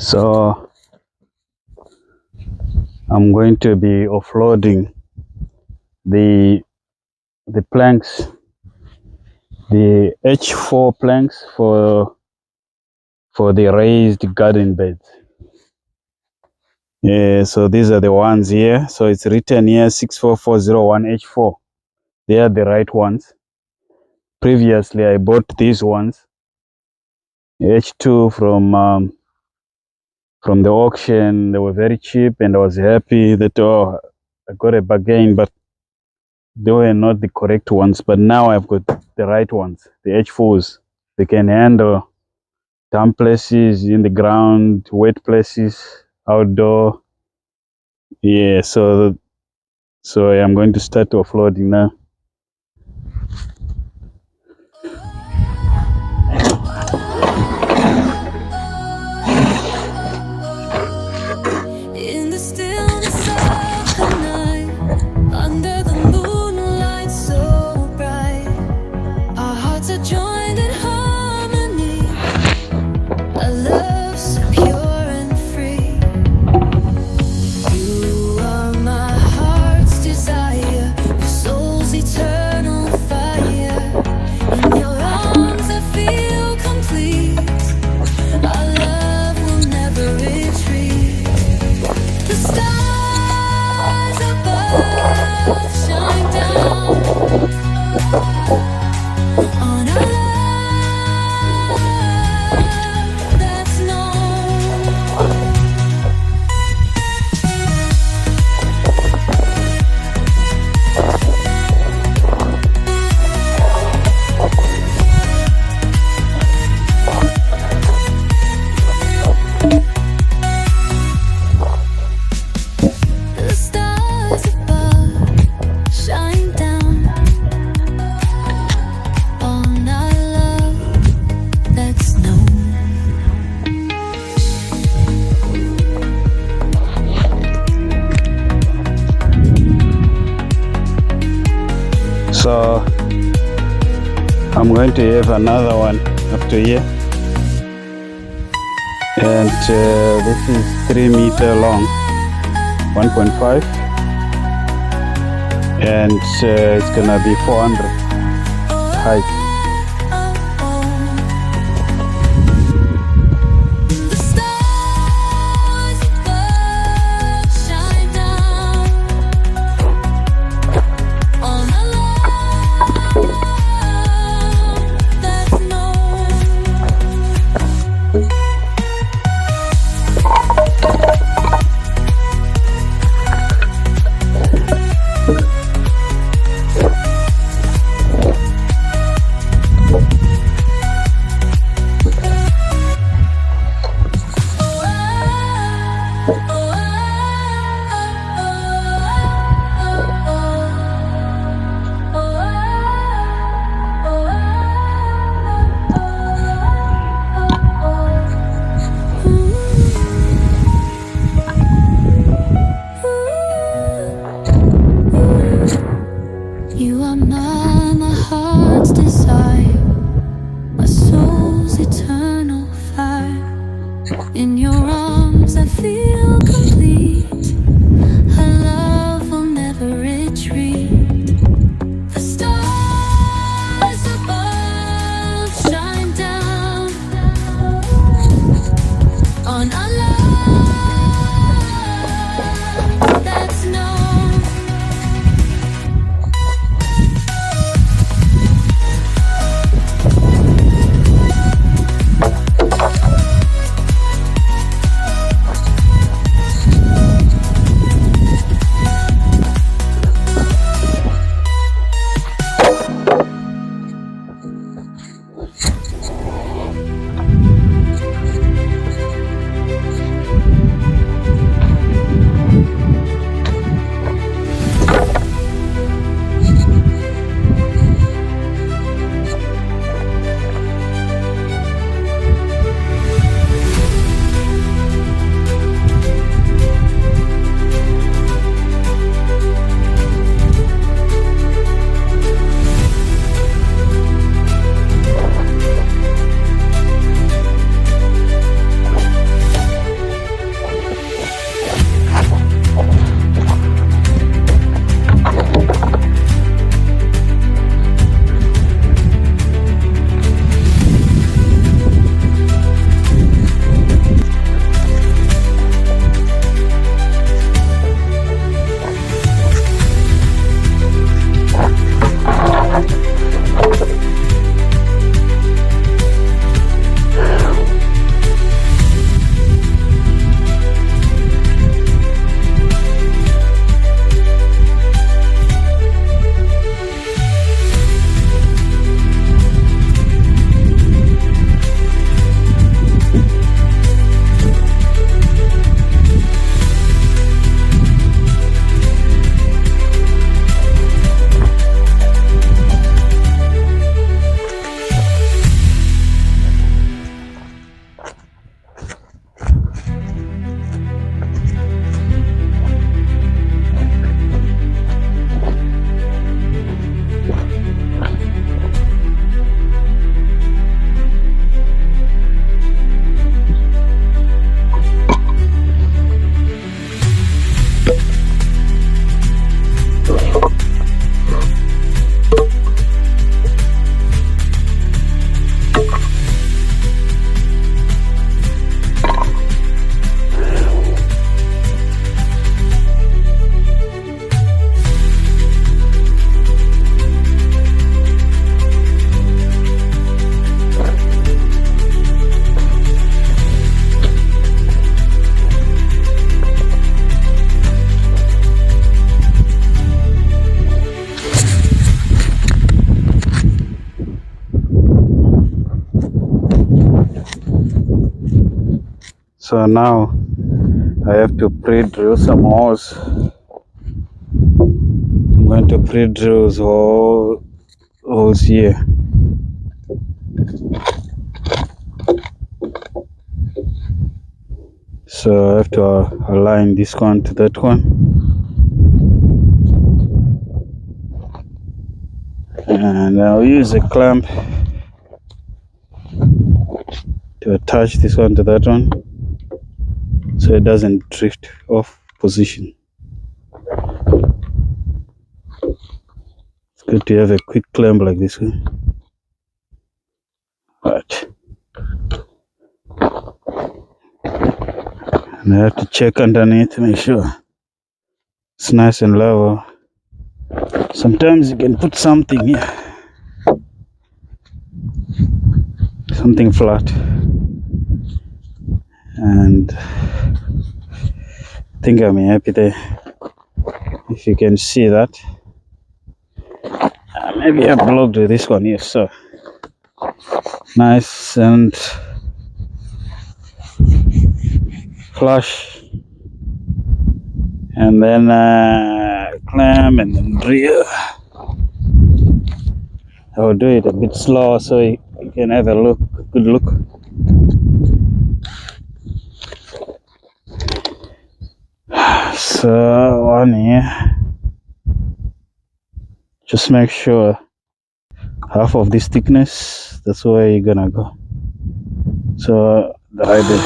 So I'm going to be offloading the planks, the H4 planks for the raised garden beds. Yeah, so these are the ones here. So it's written here 64401 H4. They are the right ones. Previously, I bought these ones, H2 from the auction. They were very cheap, and I was happy that I got a bargain, but they were not the correct ones. But now I've got the right ones, the H4s. They can handle damp places, in the ground, wet places, outdoor. Yeah, so I'm going to start offloading now. In the stillness of the night, under the moonlight so bright, our hearts are joined in harmony, a love so pure and free. You are my heart's desire, your soul's eternal fire. In your arms I feel complete, our love will never retreat. The stars above shine down on our love that's known. The stars above shine down on our love that's known. So I'm going to have another one after here, and this is 3 meter long, 1.5, and it's gonna be 400 height. The stars above shine down on our love that's known. So now I have to pre-drill some holes. I'm going to pre-drill holes here. So I have to align this one to that one, and I'll use a clamp to attach this one to that one so it doesn't drift off position. It's good to have a quick clamp like this one. Right. And I have to check underneath to make sure it's nice and level. Sometimes you can put something here, something flat, and I think I'm happy there. If you can see that, maybe I blocked with this one here, so nice and flush, and then clamp and then drill. I'll do it a bit slower so you can have a good look. So one here, just make sure half of this thickness, that's where you're gonna go. So right there.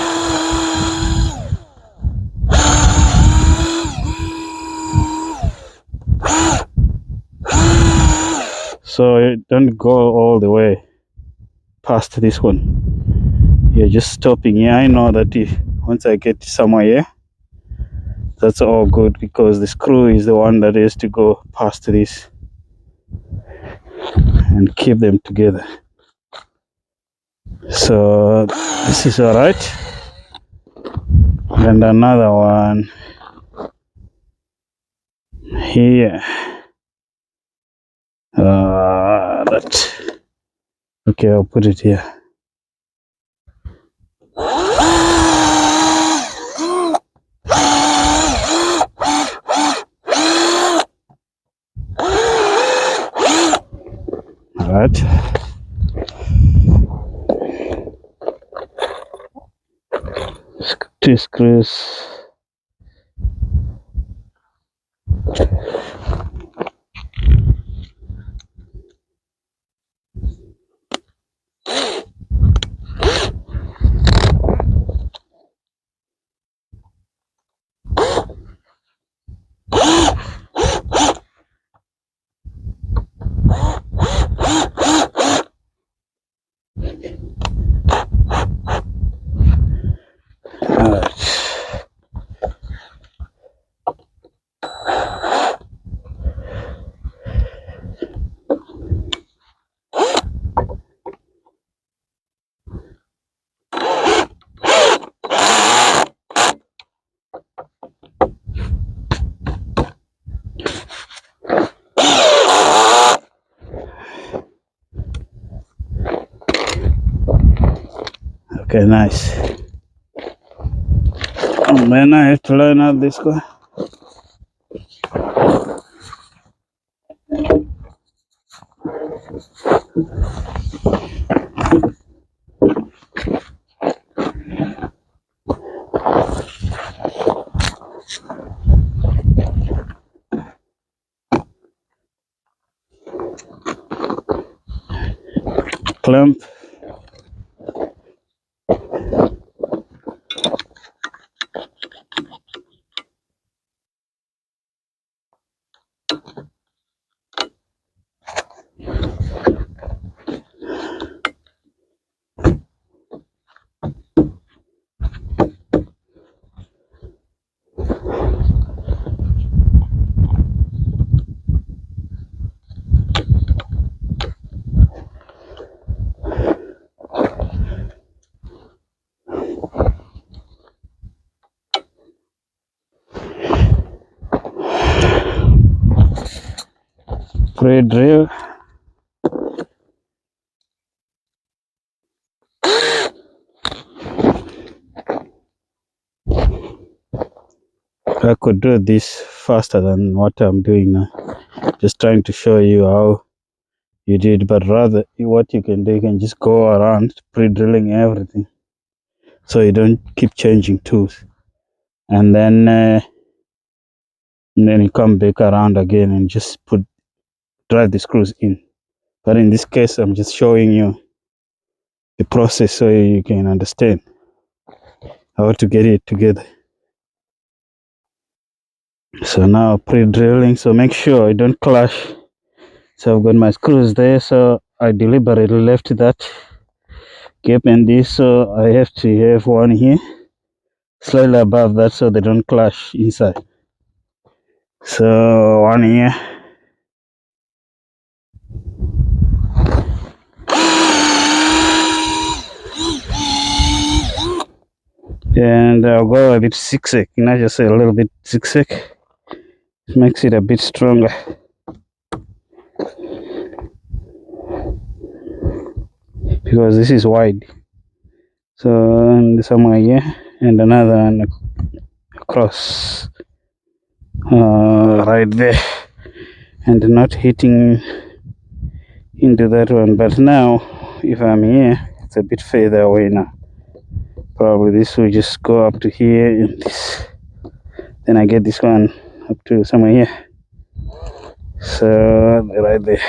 So you don't go all the way past this one. You're just stopping here. I know that once I get somewhere here, that's all good, because the screw is the one that has to go past this and keep them together. So this is all right. And another one here. Okay, I'll put it here. All right. Two screws. Okay, nice. And then I have to line up this guy. Clamp. Pre-drill. I could do this faster than what I'm doing now. Just trying to show you how you did, but rather what you can do, you can just go around pre-drilling everything, so you don't keep changing tools, and then you come back around again and just drive the screws in. But in this case, I'm just showing you the process so you can understand how to get it together. So now pre-drilling, so make sure I don't clash. So I've got my screws there, so I deliberately left that gap in this, so I have to have one here slightly above that so they don't clash inside. So one here, and I'll go a bit zigzag, just a little bit zigzag. It makes it a bit stronger. Because this is wide. So and somewhere here, and another one across right there, and not hitting into that one. But now if I'm here, it's a bit further away now. Probably this will just go up to here, and this, then I get this one up to somewhere here. So right there.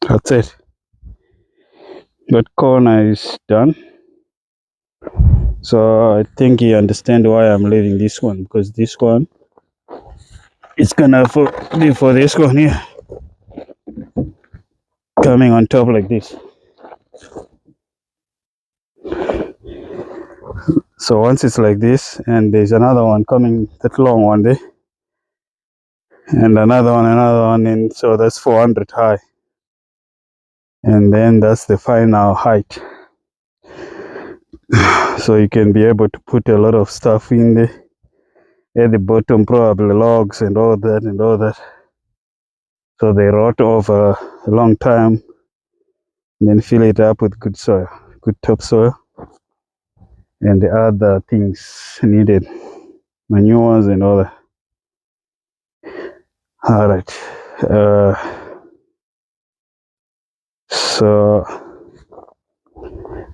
That's it. That corner is done. So I think you understand why I'm leaving this one, because this one it's gonna be for this one here, coming on top like this. So once it's like this, and there's another one coming, that long one there, and another one, and so that's 400 high, and then that's the final height. So you can be able to put a lot of stuff in there. At the bottom, probably logs and all that. So they rot over a long time, and then fill it up with good soil, good topsoil, and the other things needed, manures and all that. All right. So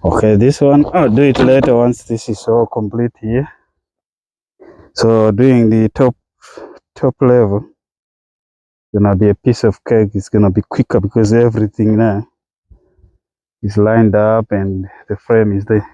okay, this one I'll do it later once this is all complete here. So doing the top level gonna be a piece of cake. It's gonna be quicker because everything now is lined up and the frame is there.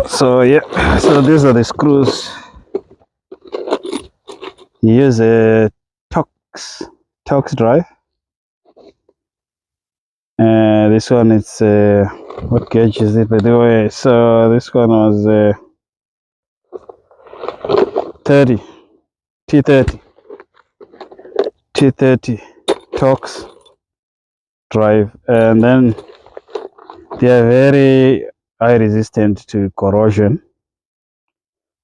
So yeah, so these are the screws. You use a Tox drive. This one is what gauge is it by the way? So this one was 30 T30 Tox drive, and then they are very high resistant to corrosion,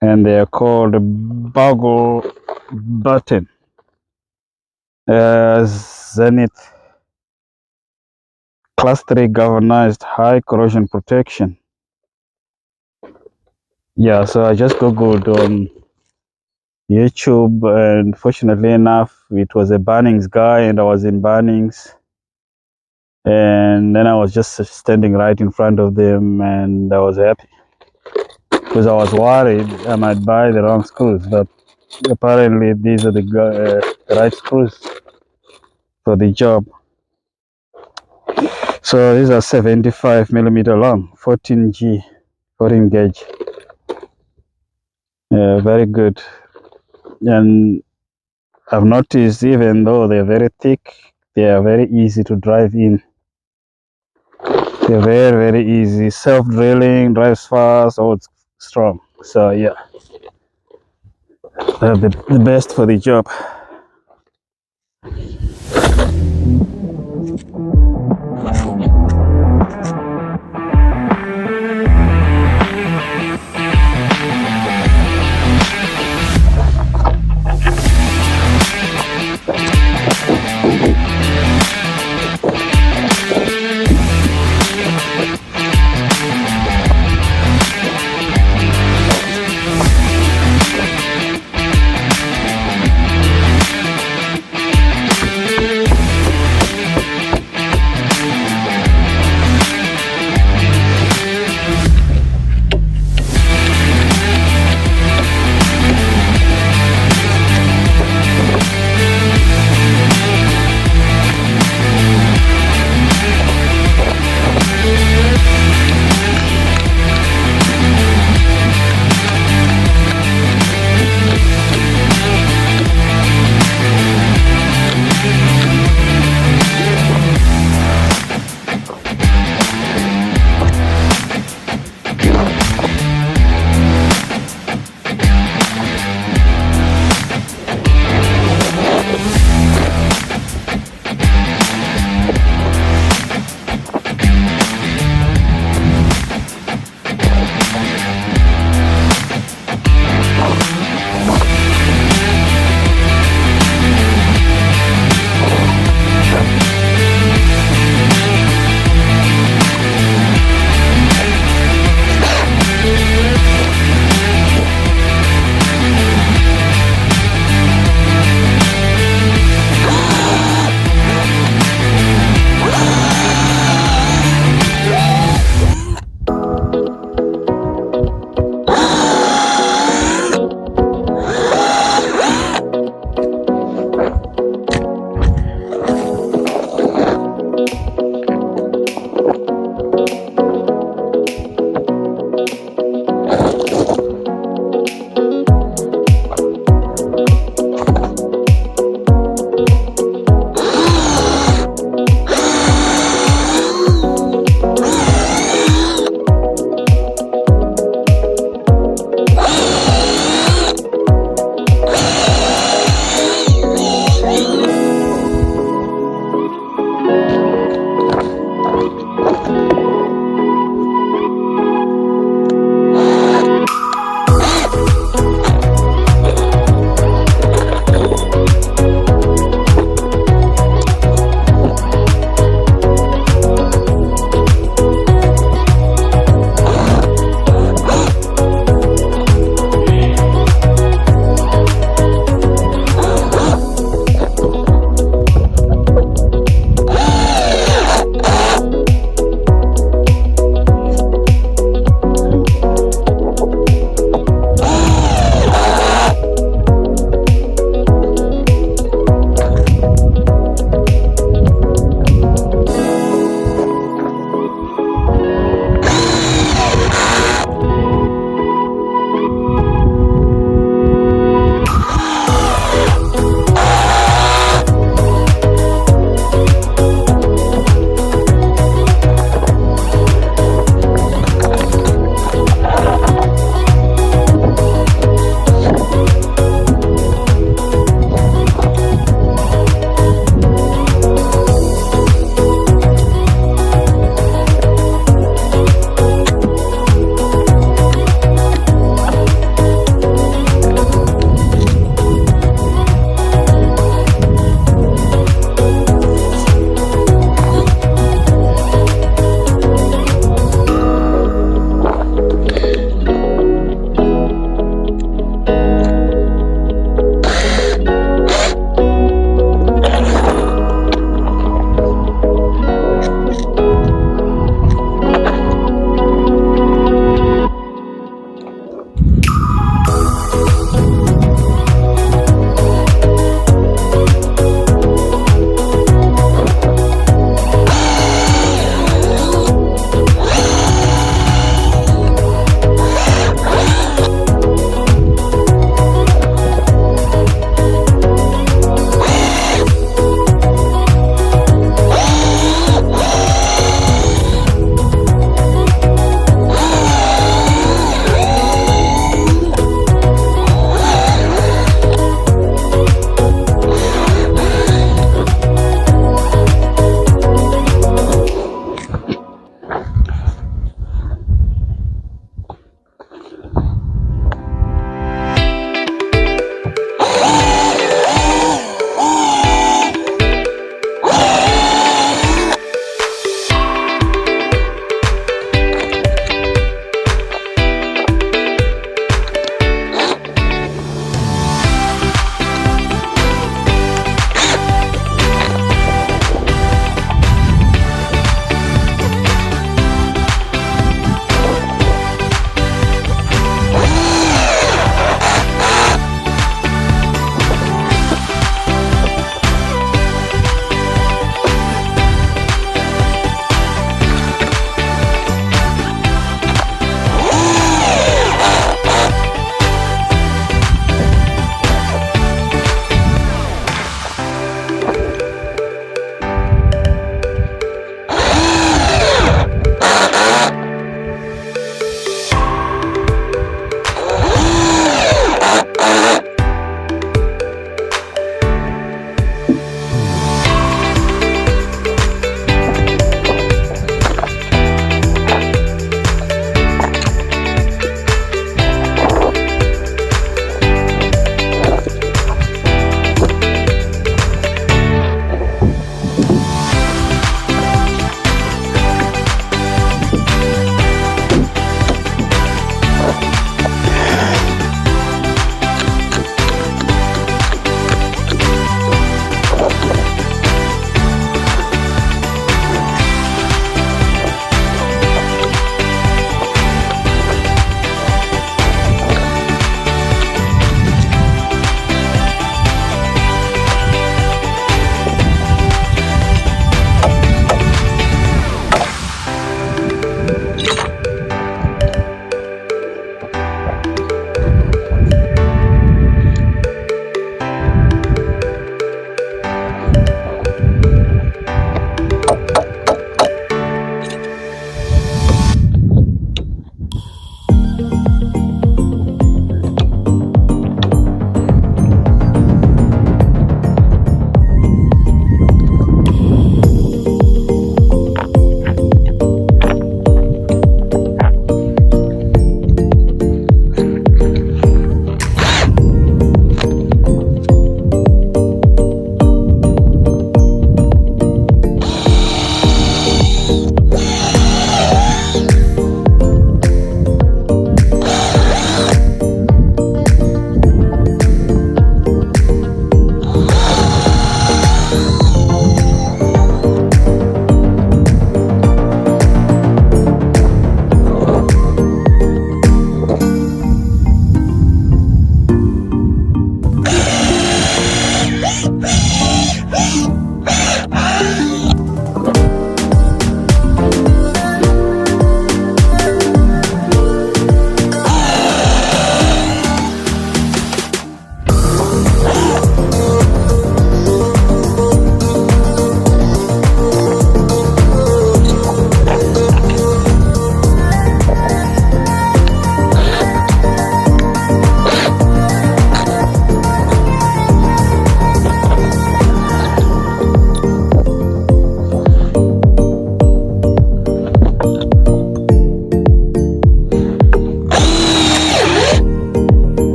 and they are called Bagel Button Zenith Class 3 galvanized high corrosion protection. Yeah, so I just googled on YouTube, and fortunately enough, it was a Bunnings guy, and I was in Bunnings, and then I was just standing right in front of them, and I was happy because I was worried I might buy the wrong screws, but apparently these are the right screws for the job. So these are 75 millimeter long, 14 gauge. Very good. And I've noticed, even though they're very thick, they are very easy to drive in. They're very easy. Self-drilling, drives fast, oh, it's strong. So yeah, they're the best for the job.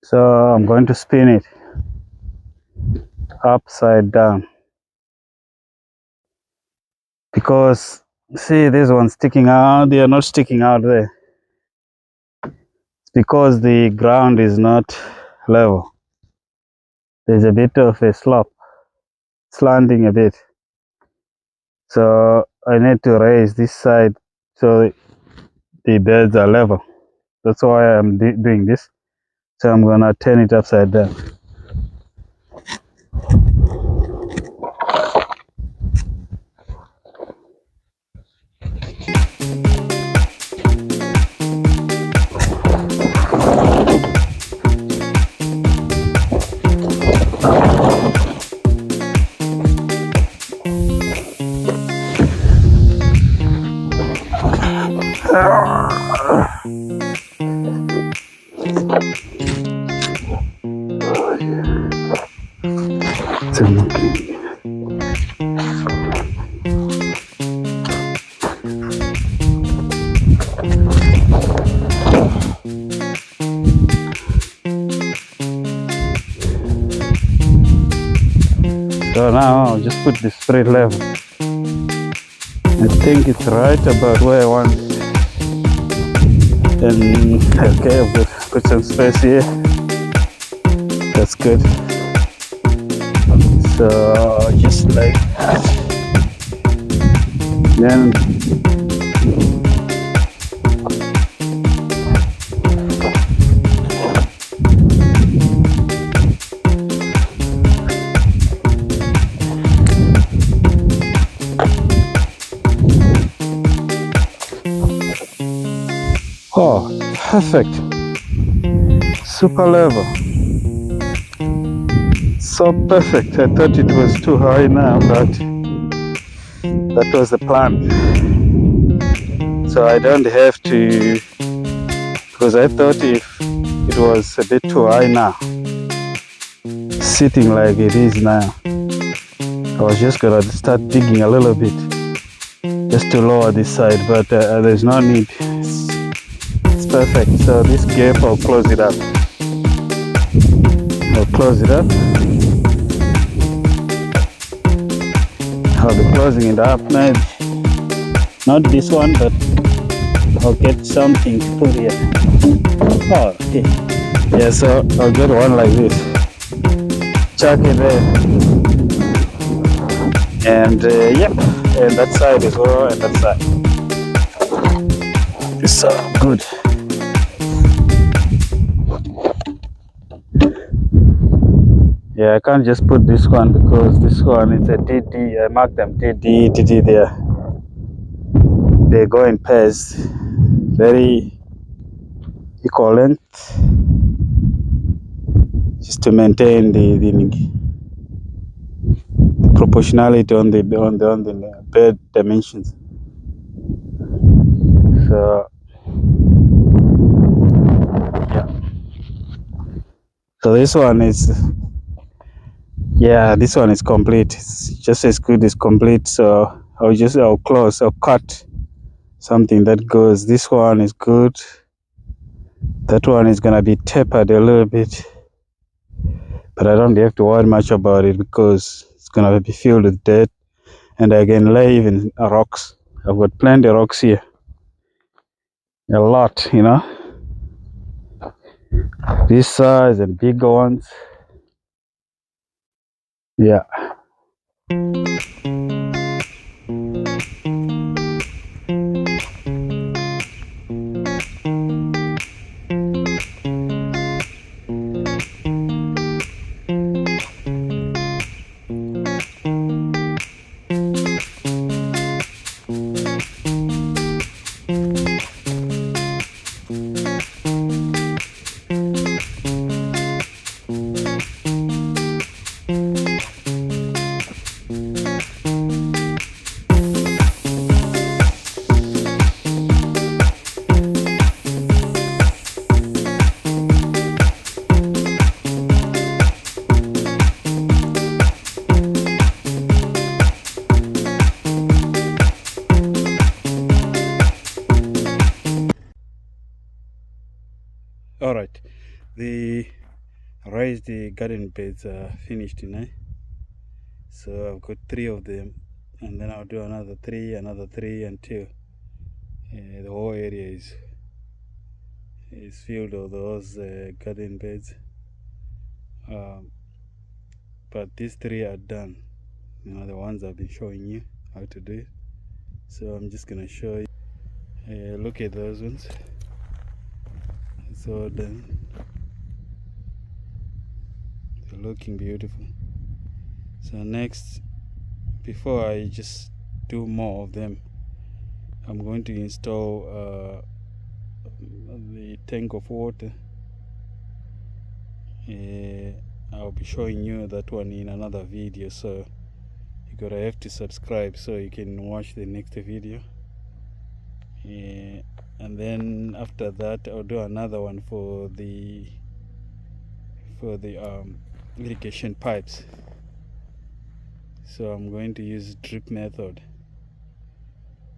So I'm going to spin it upside down because see this one sticking out, they are not sticking out there. It's because the ground is not level. There's a bit of a slope, slanting a bit. So I need to raise this side so the beds are level. That's why I'm doing this. So I'm gonna turn it upside down. So now I'll just put the straight level. I think it's right about where I want it. And okay, I've put some space here. That's good. So just like that. Then oh, perfect. Super level. So perfect. I thought it was too high now, but that was the plan. So I don't have to, because I thought if it was a bit too high now, sitting like it is now, I was just gonna start digging a little bit just to lower this side, but there's no need. It's perfect. So this gap, I'll close it up. I'll close it up. I'll be closing it up, maybe not this one, but I'll get something to put here. Oh, okay. Yeah, so I'll get one like this. Chuck it there. And yep, and that side as well, and that side. So good. Yeah, I can't just put this one because this one is a DD. I marked them DD there. They go in pairs, very equal length, just to maintain the proportionality on the bed dimensions. So yeah. So this one is, yeah, this one is complete. It's just as good as complete. So I'll cut something that goes. This one is good. That one is gonna be tapered a little bit, but I don't have to worry much about it because it's gonna be filled with dirt, and I can lay even rocks. I've got plenty of rocks here, a lot, you know, this size and bigger ones. Yeah. All right, the raised garden beds are finished now. So I've got 3 of them, and then I'll do another 3 until the whole area is filled with those garden beds. But these 3 are done, the ones I've been showing you how to do it. So I'm just gonna show you. Look at those ones. It's all done. They're looking beautiful. So next, before I just do more of them, I'm going to install the tank of water. I'll be showing you that one in another video, so you're gonna have to subscribe so you can watch the next video. And then after that I'll do another one for the irrigation pipes. So I'm going to use drip method,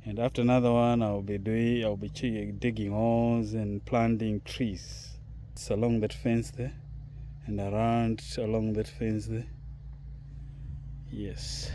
and after another one I'll be digging holes and planting trees. It's along that fence there and around along that fence there. Yes.